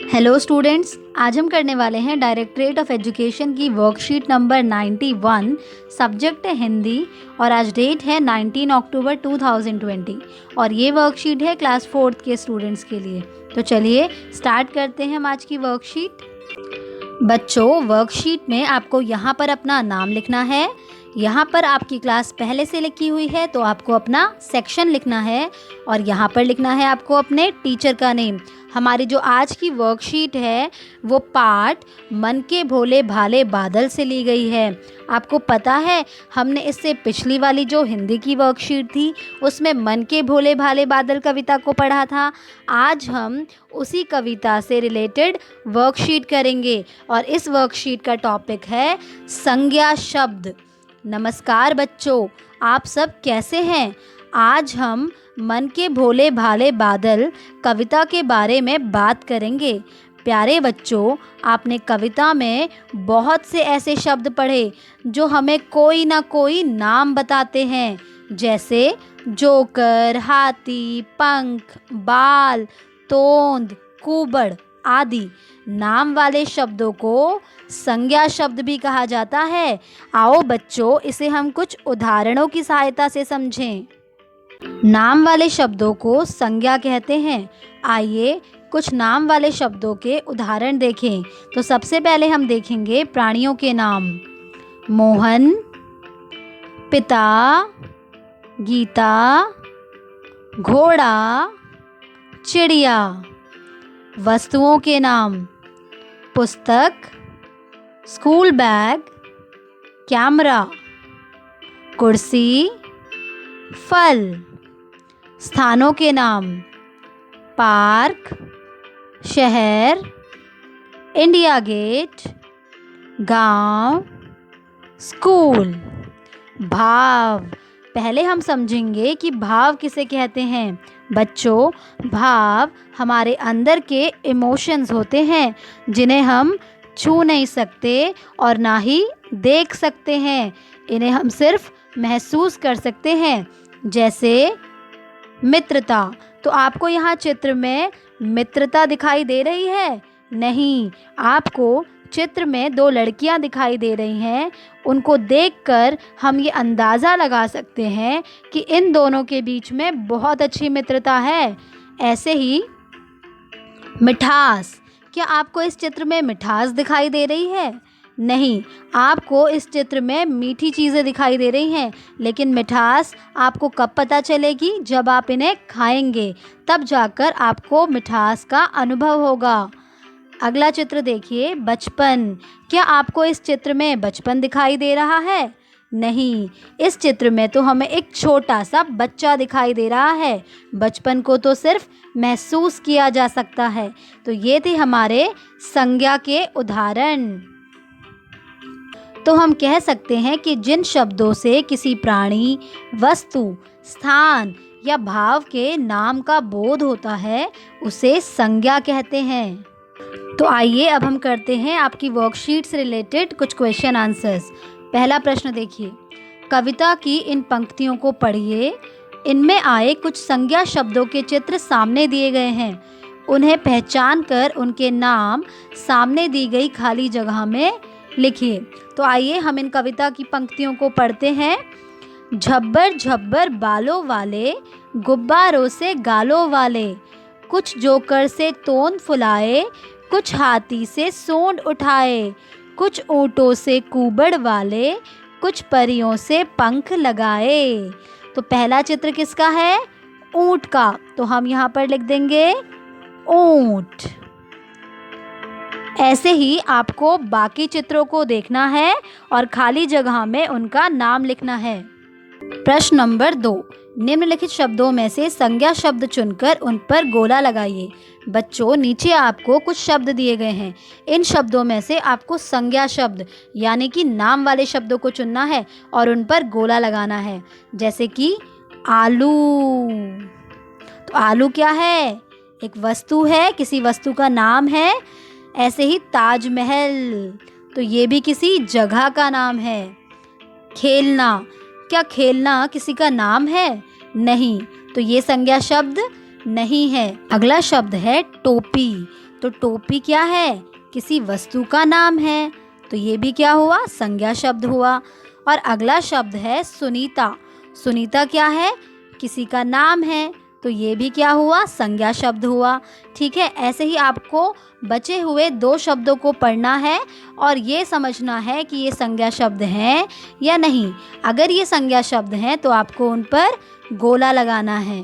Hello students, आज हम करने वाले हैं डायरेक्टरेट ऑफ एजुकेशन की वर्कशीट नंबर 91। सब्जेक्ट है हिंदी और आज डेट है 19 अक्टूबर 2020 और ये वर्कशीट है क्लास 4th के स्टूडेंट्स के लिए। तो चलिए स्टार्ट करते हैं हम आज की वर्कशीट। बच्चों, वर्कशीट में आपको यहाँ पर अपना नाम लिखना है। यहाँ पर आपकी क्लास पहले से लिखी हुई है तो आपको अपना सेक्शन लिखना है और यहाँ पर लिखना है आपको अपने टीचर का नेम। हमारी जो आज की वर्कशीट है वो पार्ट मन के भोले भाले बादल से ली गई है। आपको पता है हमने इससे पिछली वाली जो हिंदी की वर्कशीट थी उसमें मन के भोले भाले बादल कविता को पढ़ा था। आज हम उसी कविता से रिलेटेड वर्कशीट करेंगे और इस वर्कशीट का टॉपिक है संज्ञा शब्द। नमस्कार बच्चों, आप सब कैसे हैं? आज हम मन के भोले भाले बादल कविता के बारे में बात करेंगे। प्यारे बच्चों, आपने कविता में बहुत से ऐसे शब्द पढ़े जो हमें कोई ना कोई नाम बताते हैं, जैसे जोकर, हाथी, पंख, बाल, तोंद, कुबड़ आदि। नाम वाले शब्दों को संज्ञा शब्द भी कहा जाता है। आओ बच्चों, इसे हम कुछ उदाहरणों की सहायता से समझें। नाम वाले शब्दों को संज्ञा कहते हैं। आइए कुछ नाम वाले शब्दों के उदाहरण देखें। तो सबसे पहले हम देखेंगे प्राणियों के नाम। मोहन, पिता, गीता, घोड़ा, चिड़िया। वस्तुओं के नाम। पुस्तक, स्कूल बैग, कैमरा, कुर्सी, फल। स्थानों के नाम। पार्क, शहर, इंडिया गेट, गांव, स्कूल। भाव। पहले हम समझेंगे कि भाव किसे कहते हैं। बच्चों, भाव हमारे अंदर के इमोशंस होते हैं जिन्हें हम छू नहीं सकते और ना ही देख सकते हैं। इन्हें हम सिर्फ महसूस कर सकते हैं, जैसे मित्रता। तो आपको यहाँ चित्र में मित्रता दिखाई दे रही है? नहीं, आपको चित्र में दो लड़कियां दिखाई दे रही हैं। उनको देखकर हम ये अंदाज़ा लगा सकते हैं कि इन दोनों के बीच में बहुत अच्छी मित्रता है। ऐसे ही मिठास। क्या आपको इस चित्र में मिठास दिखाई दे रही है? नहीं, आपको इस चित्र में मीठी चीज़ें दिखाई दे रही हैं, लेकिन मिठास आपको कब पता चलेगी? जब आप इन्हें खाएंगे, तब जाकर आपको मिठास का अनुभव होगा। अगला चित्र देखिए, बचपन। क्या आपको इस चित्र में बचपन दिखाई दे रहा है? नहीं, इस चित्र में तो हमें एक छोटा सा बच्चा दिखाई दे रहा है। बचपन को तो सिर्फ महसूस किया जा सकता है। तो ये थे हमारे संज्ञा के उदाहरण। तो हम कह सकते हैं कि जिन शब्दों से किसी प्राणी, वस्तु, स्थान या भाव के नाम का बोध होता है उसे संज्ञा कहते हैं। तो आइए अब हम करते हैं आपकी वर्कशीट से रिलेटेड कुछ क्वेश्चन आंसर्स। पहला प्रश्न देखिए, कविता की इन पंक्तियों को पढ़िए। इनमें आए कुछ संज्ञा शब्दों के चित्र सामने दिए गए हैं। उन्हें पहचान कर उनके नाम सामने दी गई खाली जगह में लिखिए। तो आइए हम इन कविता की पंक्तियों को पढ़ते हैं। झब्बर झब्बर बालों वाले, गुब्बारों से गालों वाले, कुछ जोकर से तोंद फुलाए, कुछ हाथी से सूंड उठाए, कुछ ऊँटों से कुबड़ वाले, कुछ परियों से पंख लगाए। तो पहला चित्र किसका है? ऊँट का। तो हम यहाँ पर लिख देंगे ऊँट। ऐसे ही आपको बाकी चित्रों को देखना है और खाली जगह में उनका नाम लिखना है। प्रश्न नंबर 2, निम्नलिखित शब्दों में से संज्ञा शब्द चुनकर उन पर गोला लगाइए। बच्चों, नीचे आपको कुछ शब्द दिए गए हैं। इन शब्दों में से आपको संज्ञा शब्द यानी कि नाम वाले शब्दों को चुनना है और उन पर गोला लगाना है। जैसे कि आलू। तो आलू क्या है? एक वस्तु है, किसी वस्तु का नाम है। ऐसे ही ताजमहल, तो ये भी किसी जगह का नाम है। खेलना। क्या खेलना किसी का नाम है? नहीं, तो ये संज्ञा शब्द नहीं है। अगला शब्द है टोपी। तो टोपी क्या है? किसी वस्तु का नाम है, तो ये भी क्या हुआ? संज्ञा शब्द हुआ। और अगला शब्द है सुनीता। सुनीता क्या है? किसी का नाम है, तो ये भी क्या हुआ? संज्ञा शब्द हुआ। ठीक है, ऐसे ही आपको बचे हुए 2 शब्दों को पढ़ना है और ये समझना है कि ये संज्ञा शब्द हैं या नहीं। अगर ये संज्ञा शब्द हैं तो आपको उन पर गोला लगाना है।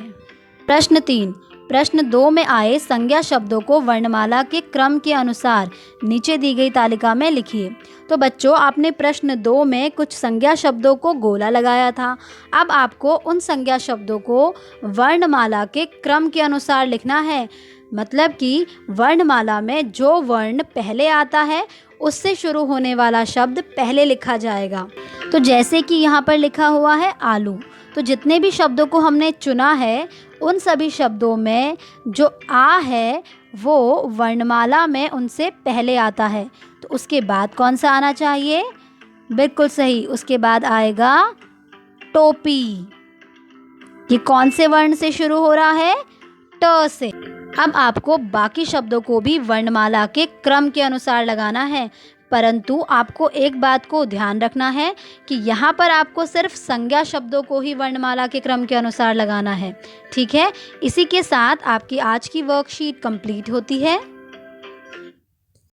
प्रश्न 3। प्रश्न 2 में आए संज्ञा शब्दों को वर्णमाला के क्रम के अनुसार नीचे दी गई तालिका में लिखिए। तो बच्चों, आपने प्रश्न 2 में कुछ संज्ञा शब्दों को गोला लगाया था। अब आपको उन संज्ञा शब्दों को वर्णमाला के क्रम के अनुसार लिखना है। मतलब कि वर्णमाला में जो वर्ण पहले आता है उससे शुरू होने वाला शब्द पहले लिखा जाएगा। तो जैसे कि यहाँ पर लिखा हुआ है आलू, तो जितने भी शब्दों को हमने चुना है उन सभी शब्दों में जो आ है वो वर्णमाला में उनसे पहले आता है। तो उसके बाद कौन सा आना चाहिए? बिल्कुल सही, उसके बाद आएगा टोपी। ये कौन से वर्ण से शुरू हो रहा है? ट से। अब आपको बाकी शब्दों को भी वर्णमाला के क्रम के अनुसार लगाना है, परंतु आपको एक बात को ध्यान रखना है कि यहाँ पर आपको सिर्फ संज्ञा शब्दों को ही वर्णमाला के क्रम के अनुसार लगाना है। ठीक है, इसी के साथ आपकी आज की वर्कशीट कंप्लीट होती है।